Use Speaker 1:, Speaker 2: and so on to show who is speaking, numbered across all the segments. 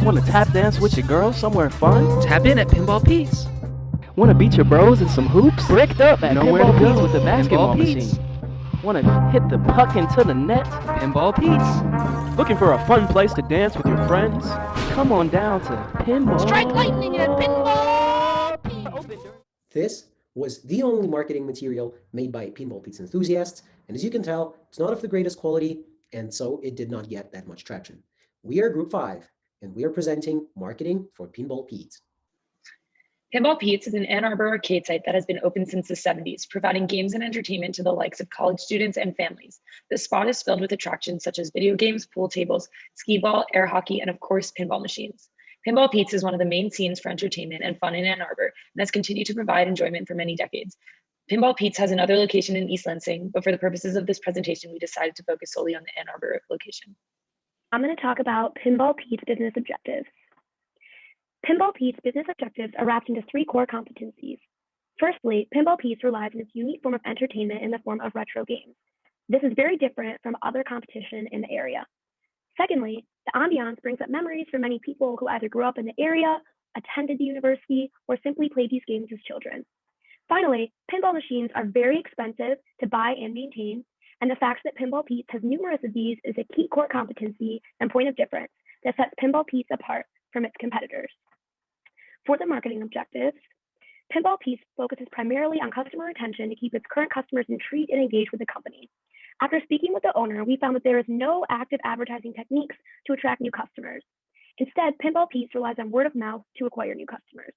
Speaker 1: Wanna tap dance with your girl somewhere fun?
Speaker 2: Tap in at Pinball Pete's.
Speaker 1: Wanna beat your bros in some hoops?
Speaker 2: Bricked up at
Speaker 1: Know where
Speaker 2: Pinball
Speaker 1: to go
Speaker 2: Pete's
Speaker 1: with the basketball
Speaker 2: Pinball Pete's.
Speaker 1: machine? Wanna hit the puck into the net?
Speaker 2: Pinball Pete's.
Speaker 1: Looking for a fun place to dance with your friends? Come on down to Pinball.
Speaker 2: Strike lightning at Pinball Pete.
Speaker 3: This was the only marketing material made by Pinball Pete's enthusiasts, and as you can tell, it's not of the greatest quality, and so it did not get that much traction. We are Group 5, and we are presenting marketing for Pinball Pete.
Speaker 4: Pinball Pete's is an Ann Arbor arcade site that has been open since the 70s, providing games and entertainment to the likes of college students and families. The spot is filled with attractions such as video games, pool tables, skee ball, air hockey, and of course, pinball machines. Pinball Pete's is one of the main scenes for entertainment and fun in Ann Arbor and has continued to provide enjoyment for many decades. Pinball Pete's has another location in East Lansing, but for the purposes of this presentation, we decided to focus solely on the Ann Arbor location.
Speaker 5: I'm going to talk about Pinball Pete's business objectives. Pinball Pete's business objectives are wrapped into 3 core competencies. Firstly, Pinball Pete's relies on its unique form of entertainment in the form of retro games. This is very different from other competition in the area. Secondly, the ambiance brings up memories for many people who either grew up in the area, attended the university, or simply played these games as children. Finally, pinball machines are very expensive to buy and maintain, and the fact that Pinball Pete's has numerous of these is a key core competency and point of difference that sets Pinball Pete's apart from its competitors. For the marketing objectives, Pinball Pete's focuses primarily on customer retention to keep its current customers intrigued and engaged with the company. After speaking with the owner, we found that there is no active advertising techniques to attract new customers. Instead, Pinball Pete's relies on word of mouth to acquire new customers.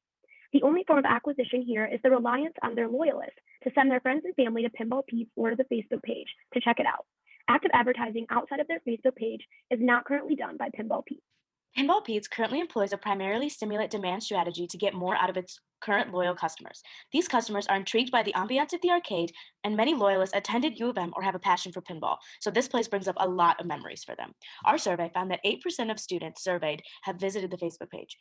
Speaker 5: The only form of acquisition here is the reliance on their loyalists to send their friends and family to Pinball Pete's or to the Facebook page to check it out. Active advertising outside of their Facebook page is not currently done by Pinball Pete's.
Speaker 6: Pinball Pete's currently employs a primarily stimulate demand strategy to get more out of its current loyal customers. These customers are intrigued by the ambiance of the arcade, and many loyalists attended U of M or have a passion for pinball, so this place brings up a lot of memories for them. Our survey found that 8% of students surveyed have visited the Facebook page.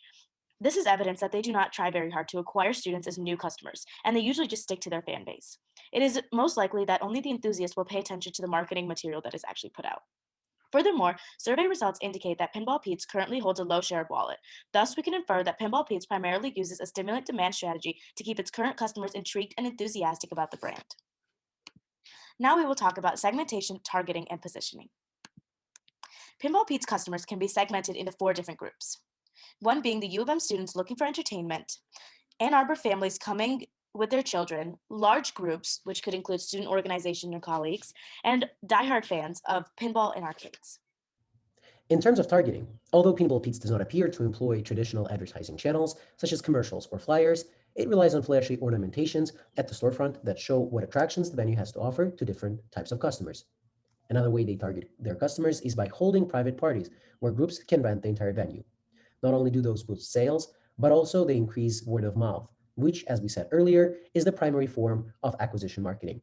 Speaker 6: This is evidence that they do not try very hard to acquire students as new customers, and they usually just stick to their fan base. It is most likely that only the enthusiast will pay attention to the marketing material that is actually put out. Furthermore, survey results indicate that Pinball Pete's currently holds a low share of wallet. Thus, we can infer that Pinball Pete's primarily uses a stimulant demand strategy to keep its current customers intrigued and enthusiastic about the brand. Now we will talk about segmentation, targeting, and positioning. Pinball Pete's customers can be segmented into 4 different groups. One being the U of M students looking for entertainment, Ann Arbor families coming with their children, large groups, which could include student organization or colleagues, and diehard fans of pinball and arcades.
Speaker 3: In terms of targeting, although Pinball Pete's does not appear to employ traditional advertising channels, such as commercials or flyers, it relies on flashy ornamentations at the storefront that show what attractions the venue has to offer to different types of customers. Another way they target their customers is by holding private parties, where groups can rent the entire venue. Not only do those boost sales, but also they increase word of mouth, which, as we said earlier, is the primary form of acquisition marketing.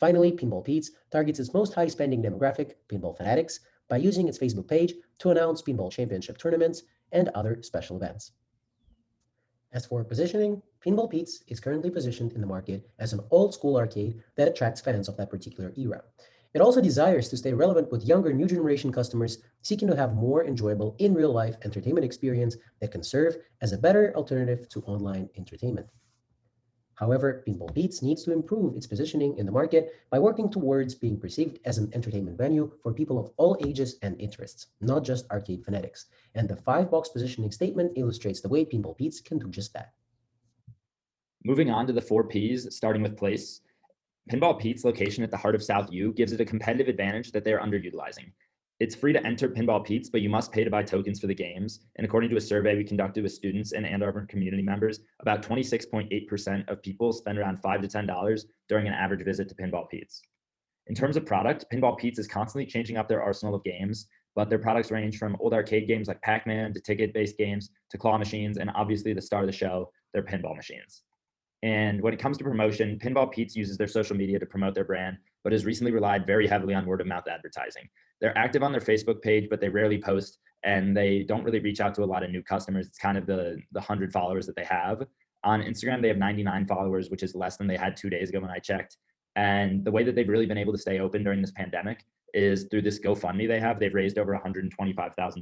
Speaker 3: Finally, Pinball Pete's targets its most high-spending demographic, pinball fanatics, by using its Facebook page to announce pinball championship tournaments and other special events. As for positioning, Pinball Pete's is currently positioned in the market as an old-school arcade that attracts fans of that particular era. It also desires to stay relevant with younger new generation customers seeking to have more enjoyable in real life entertainment experience that can serve as a better alternative to online entertainment. However, Pinball Pete's needs to improve its positioning in the market by working towards being perceived as an entertainment venue for people of all ages and interests, not just arcade fanatics. And the 5-box positioning statement illustrates the way Pinball Pete's can do just that.
Speaker 7: Moving on to the 4 Ps, starting with place. Pinball Pete's location at the heart of South U gives it a competitive advantage that they are underutilizing. It's free to enter Pinball Pete's, but you must pay to buy tokens for the games. And according to a survey we conducted with students and Ann Arbor community members, about 26.8% of people spend around $5 to $10 during an average visit to Pinball Pete's. In terms of product, Pinball Pete's is constantly changing up their arsenal of games, but their products range from old arcade games like Pac-Man to ticket-based games to claw machines, and obviously the star of the show, their pinball machines. And when it comes to promotion, Pinball Pete's uses their social media to promote their brand, but has recently relied very heavily on word-of-mouth advertising. They're active on their Facebook page, but they rarely post, and they don't really reach out to a lot of new customers. It's kind of the 100 followers that they have. On Instagram, they have 99 followers, which is less than they had 2 days ago when I checked. And the way that they've really been able to stay open during this pandemic is through this GoFundMe they have. They've raised over $125,000.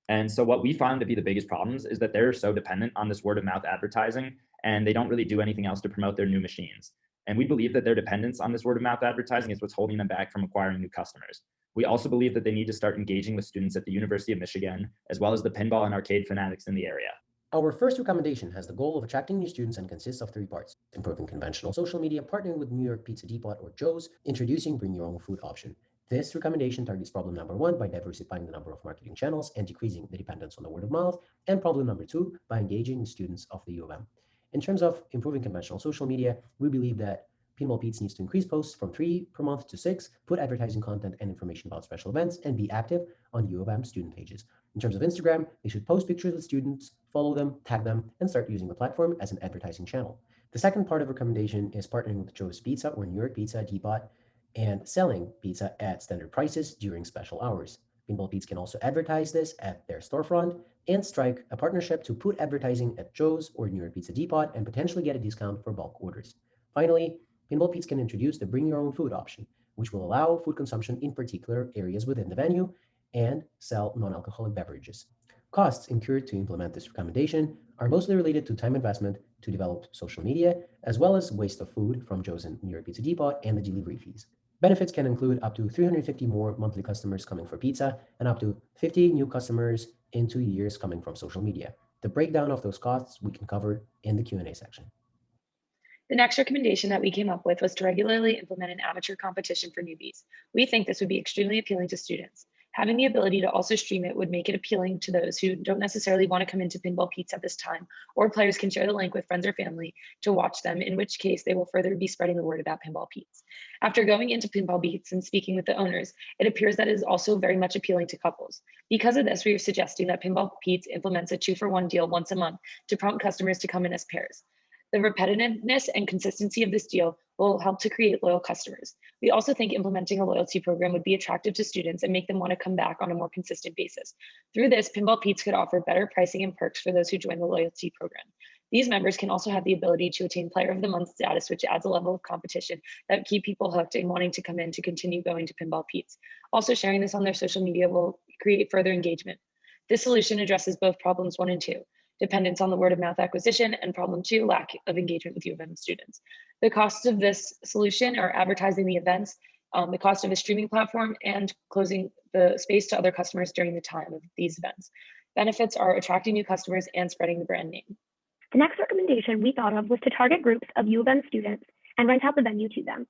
Speaker 7: And so what we found to be the biggest problems is that they're so dependent on this word of mouth advertising, and they don't really do anything else to promote their new machines. And we believe that their dependence on this word of mouth advertising is what's holding them back from acquiring new customers. We also believe that they need to start engaging with students at the University of Michigan, as well as the pinball and arcade fanatics in the area.
Speaker 3: Our first recommendation has the goal of attracting new students and consists of 3 parts: improving conventional social media, partnering with New York Pizza Depot or Joe's, introducing bring your own food option. This recommendation targets problem number 1 by diversifying the number of marketing channels and decreasing the dependence on the word of mouth, and problem number 2 by engaging students of the U of M. In terms of improving conventional social media, we believe that Pinball Pete's needs to increase posts from 3 per month to 6, put advertising content and information about special events, and be active on U of M student pages. In terms of Instagram, they should post pictures with students, follow them, tag them, and start using the platform as an advertising channel. The second part of recommendation is partnering with Joe's Pizza or New York Pizza Depot and selling pizza at standard prices during special hours. Pinball Pete's can also advertise this at their storefront and strike a partnership to put advertising at Joe's or New York Pizza Depot and potentially get a discount for bulk orders. Finally, Pinball Pete's can introduce the bring your own food option, which will allow food consumption in particular areas within the venue and sell non-alcoholic beverages. Costs incurred to implement this recommendation are mostly related to time investment to develop social media, as well as waste of food from Joe's and New York Pizza Depot and the delivery fees. Benefits can include up to 350 more monthly customers coming for pizza and up to 50 new customers in 2 years coming from social media. The breakdown of those costs we can cover in the Q&A section.
Speaker 4: The next recommendation that we came up with was to regularly implement an amateur competition for newbies. We think this would be extremely appealing to students. Having the ability to also stream it would make it appealing to those who don't necessarily want to come into Pinball Pete's at this time, or players can share the link with friends or family to watch them, in which case they will further be spreading the word about Pinball Pete's. After going into Pinball Pete's and speaking with the owners, it appears that it is also very much appealing to couples. Because of this, we are suggesting that Pinball Pete's implements a 2-for-1 deal once a month to prompt customers to come in as pairs. The repetitiveness and consistency of this deal will help to create loyal customers. We also think implementing a loyalty program would be attractive to students and make them want to come back on a more consistent basis. Through this, Pinball Pete's could offer better pricing and perks for those who join the loyalty program. These members can also have the ability to attain Player of the Month status, which adds a level of competition that keep people hooked and wanting to come in to continue going to Pinball Pete's. Also, sharing this on their social media will create further engagement. This solution addresses both problems 1 and 2. Dependence on the word of mouth acquisition, and problem 2, lack of engagement with U of M students. The costs of this solution are advertising the events, the cost of a streaming platform, and closing the space to other customers during the time of these events. Benefits are attracting new customers and spreading the brand name.
Speaker 5: The next recommendation we thought of was to target groups of U of M students and rent out the venue to them.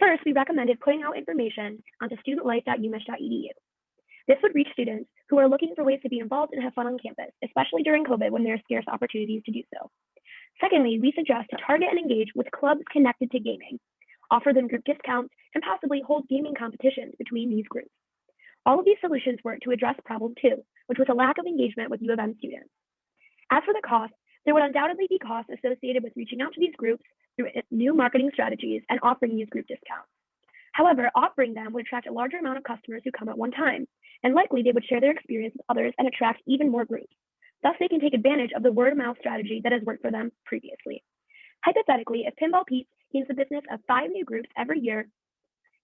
Speaker 5: First, we recommended putting out information onto studentlife.umich.edu. This would reach students who are looking for ways to be involved and have fun on campus, especially during COVID when there are scarce opportunities to do so. Secondly, we suggest to target and engage with clubs connected to gaming, offer them group discounts, and possibly hold gaming competitions between these groups. All of these solutions work to address problem 2, which was a lack of engagement with U of M students. As for the cost, there would undoubtedly be costs associated with reaching out to these groups through new marketing strategies and offering these group discounts. However, offering them would attract a larger amount of customers who come at one time, and likely they would share their experience with others and attract even more groups. Thus, they can take advantage of the word-of-mouth strategy that has worked for them previously. Hypothetically, if Pinball Pete gains the business of 5 new groups every year,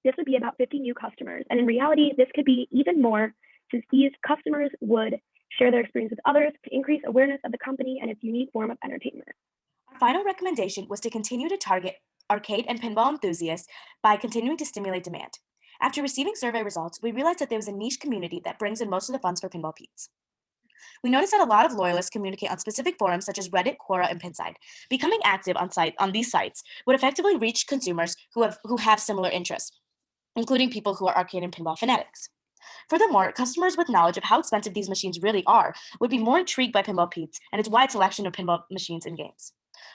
Speaker 5: this would be about 50 new customers. And in reality, this could be even more, since these customers would share their experience with others to increase awareness of the company and its unique form of entertainment.
Speaker 6: Our final recommendation was to continue to target arcade and pinball enthusiasts by continuing to stimulate demand. After receiving survey results, we realized that there was a niche community that brings in most of the funds for Pinball Pete's. We noticed that a lot of loyalists communicate on specific forums such as Reddit, Quora, and Pinside. Becoming active on these sites would effectively reach consumers who have similar interests, including people who are arcade and pinball fanatics. Furthermore, customers with knowledge of how expensive these machines really are would be more intrigued by Pinball Pete's and its wide selection of pinball machines and games.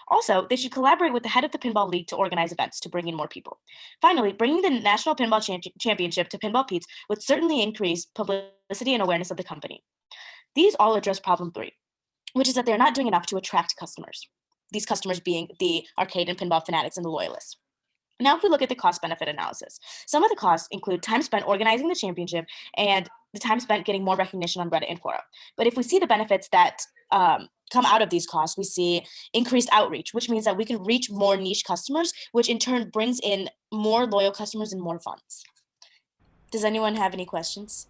Speaker 6: Also, they should collaborate with the head of the Pinball League to organize events to bring in more people. Finally, bringing the National Pinball Championship to Pinball Pete's would certainly increase publicity and awareness of the company. These all address problem 3, which is that they're not doing enough to attract customers, these customers being the arcade and pinball fanatics and the loyalists. Now, if we look at the cost-benefit analysis, some of the costs include time spent organizing the championship and the time spent getting more recognition on Reddit and Quora. But if we see the benefits that come out of these costs, we see increased outreach, which means that we can reach more niche customers, which in turn brings in more loyal customers and more funds. Does anyone have any questions?